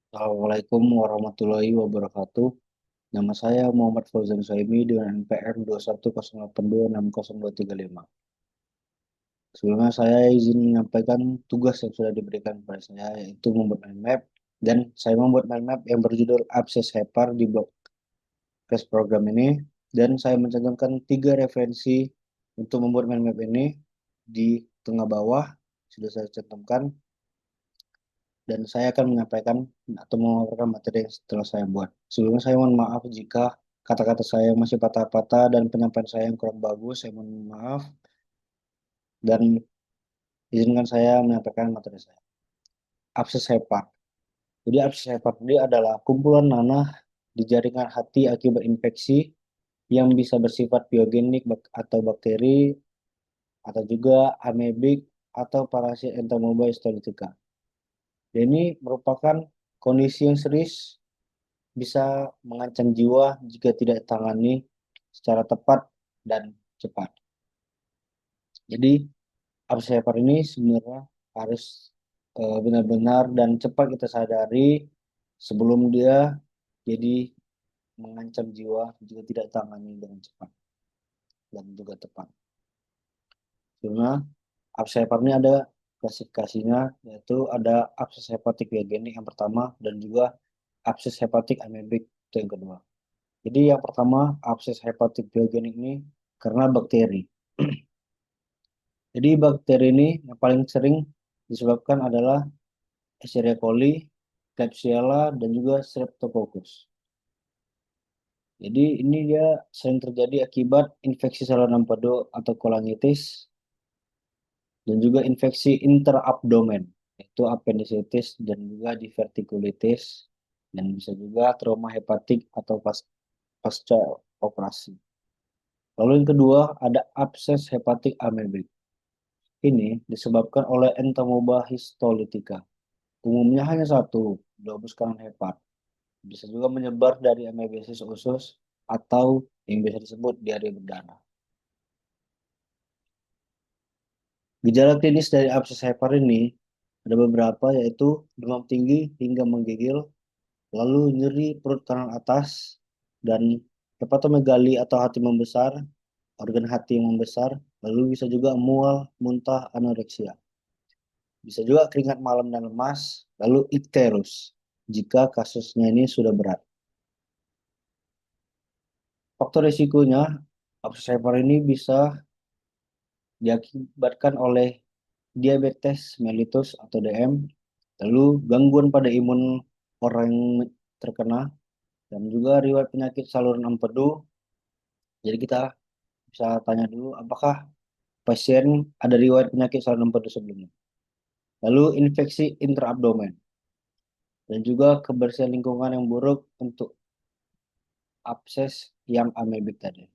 Assalamualaikum warahmatullahi wabarakatuh. Nama saya Muhammad Fauzan Soimi dengan NPM 210826025. Sebelumnya saya izin menyampaikan tugas yang sudah diberikan kepada saya, yaitu membuat mind map, dan saya membuat mind map yang berjudul Abses Hepar di blog class program ini, dan saya mencantumkan tiga referensi untuk membuat mind map ini di tengah bawah sudah saya cantumkan, dan saya akan menyampaikan atau memaparkan materi yang setelah saya buat. Sebelumnya saya mohon maaf jika kata-kata saya yang masih patah-patah dan penyampaian saya yang kurang bagus. Saya mohon maaf dan izinkan saya menyampaikan materi saya. Abses hepat. Jadi abses hepat ini adalah kumpulan nanah di jaringan hati akibat infeksi yang bisa bersifat biogenik atau bakteri atau juga amebik atau parasit Entamoeba histolytica. Dan ini merupakan kondisi yang serius, bisa mengancam jiwa jika tidak ditangani secara tepat dan cepat. Jadi, Alzheimer ini sebenarnya harus benar-benar dan cepat kita sadari sebelum dia jadi mengancam jiwa jika tidak ditangani dengan cepat dan juga tepat. Karena Alzheimer ini ada klasifikasinya, yaitu ada abses hepatik biogenik yang pertama dan juga abses hepatik amebik itu yang kedua. Jadi yang pertama, abses hepatik biogenik ini karena bakteri. Jadi bakteri ini yang paling sering disebabkan adalah Escherichia coli, Klebsiella, dan juga Streptococcus. Jadi ini dia sering terjadi akibat infeksi saluran empedu atau kolangitis dan juga infeksi interabdomen, yaitu appendicitis dan juga divertikulitis, dan bisa juga trauma hepatik atau pasca operasi. Lalu yang kedua ada abses hepatik amebik. Ini disebabkan oleh Entamoeba histolytica. Umumnya hanya satu, globus kanan hepat. Bisa juga menyebar dari amebiasis usus atau yang biasa disebut diare berdarah. Gejala klinis dari abses hepar ini ada beberapa, yaitu demam tinggi hingga menggigil, lalu nyeri perut kanan atas, dan hepatomegali atau hati membesar, organ hati yang membesar, lalu bisa juga mual, muntah, anoreksia. Bisa juga keringat malam dan lemas, lalu ikterus jika kasusnya ini sudah berat. Faktor risikonya, abses hepar ini bisa diakibatkan oleh diabetes mellitus atau DM, lalu gangguan pada imun orang yang terkena, dan juga riwayat penyakit saluran empedu. Jadi kita bisa tanya dulu apakah pasien ada riwayat penyakit saluran empedu sebelumnya. Lalu infeksi intraabdomen dan juga kebersihan lingkungan yang buruk untuk abses yang amebik tadi.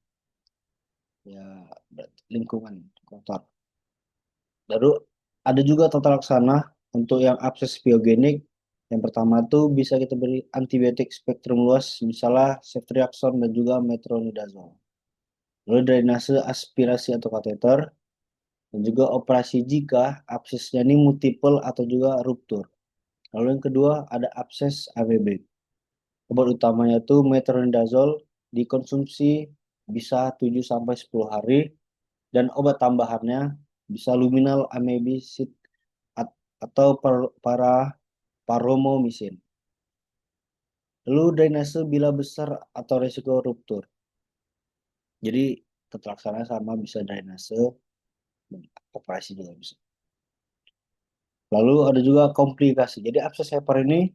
Ya, berarti lingkungan kotor. Lalu ada juga tata laksana untuk yang abses biogenik. Yang pertama tuh bisa kita beri antibiotik spektrum luas, misalnya ceftriaxone dan juga metronidazole. Lalu drainase aspirasi atau kateter, dan juga operasi jika absesnya ini multiple atau juga ruptur. Lalu yang kedua ada abses ABB. Obat utamanya itu metronidazole, dikonsumsi bisa 7 sampai 10 hari, dan obat tambahannya bisa luminal amebicid atau para paromomisin. Lalu drainase bila besar atau resiko ruptur. Jadi tata sama bisa drainase, operasi juga bisa. Lalu ada juga komplikasi. Jadi abses hepar ini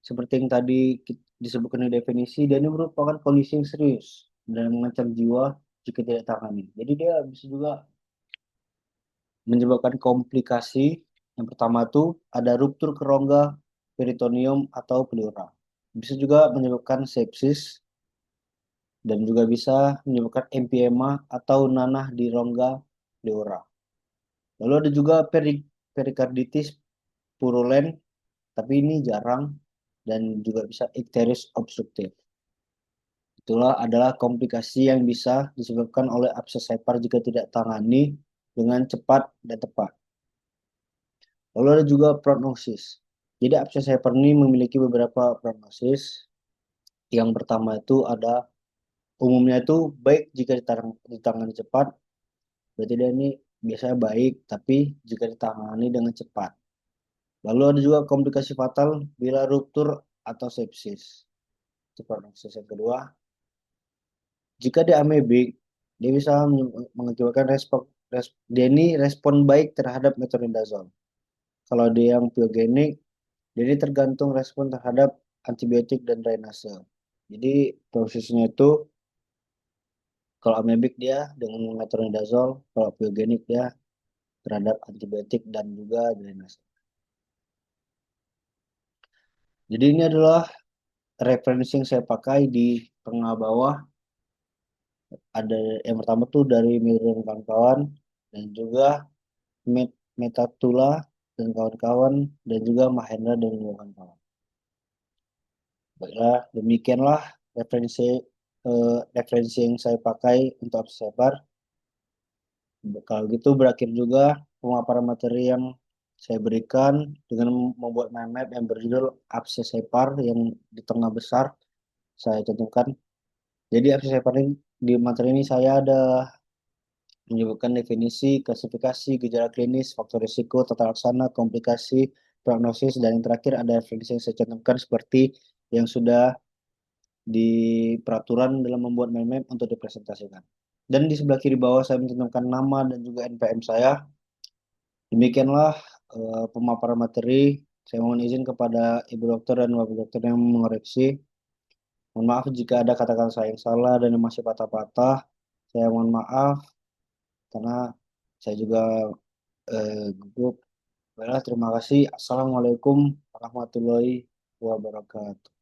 seperti yang tadi disebutkan di definisi, dan ini merupakan kondisi yang serius dan mengancam jiwa jika tidak tangani. Jadi dia bisa juga menyebabkan komplikasi. Yang pertama itu ada ruptur kerongga peritoneum atau pleura. Bisa juga menyebabkan sepsis dan juga bisa menyebabkan emphysema atau nanah di rongga pleura. Lalu ada juga perikarditis purulen, tapi ini jarang, dan juga bisa ikteris obstruktif. Itulah adalah komplikasi yang bisa disebabkan oleh abses hepar jika tidak tangani dengan cepat dan tepat. Lalu ada juga prognosis. Jadi abscess hyper ini memiliki beberapa prognosis. Yang pertama itu ada umumnya itu baik jika ditangani cepat, berarti dia ini biasanya baik, tapi jika ditangani dengan cepat. Lalu ada juga komplikasi fatal bila ruptur atau sepsis. Itu prognosis yang kedua. Jika dia amebik, dia bisa mengakibatkan dia ini respon baik terhadap metronidazole. Kalau dia yang pyogenik, jadi tergantung respon terhadap antibiotik dan drainase. Jadi prosesnya itu kalau amebik dia dengan metronidazole, kalau pyogenik dia terhadap antibiotik dan juga drainase. Jadi ini adalah referensi yang saya pakai di tengah bawah. Ada yang pertama tuh dari Miro dan kawan-kawan, dan juga Metatula dan kawan-kawan, dan juga Mahendra dan kawan-kawan. Baiklah, demikianlah referensi yang saya pakai untuk observer. Kalau gitu berakhir juga pemaparan materi yang saya berikan dengan membuat mind map yang berjudul abscess hepar yang di tengah besar saya tentukan. Jadi abscess hepar ini, di materi ini saya ada menyebutkan definisi, klasifikasi, gejala klinis, faktor risiko, tata laksana, komplikasi, prognosis, dan yang terakhir ada referensi yang saya cantumkan seperti yang sudah di peraturan dalam membuat mind map untuk dipresentasikan. Dan di sebelah kiri bawah saya mencantumkan nama dan juga NPM saya. Demikianlah pemaparan materi. Saya mohon izin kepada Ibu Dokter dan Bapak Dokter yang mengoreksi. Mohon maaf jika ada kata-kata saya yang salah dan yang masih patah-patah. Saya mohon maaf karena saya juga gugup. Baiklah, terima kasih. Assalamualaikum warahmatullahi wabarakatuh.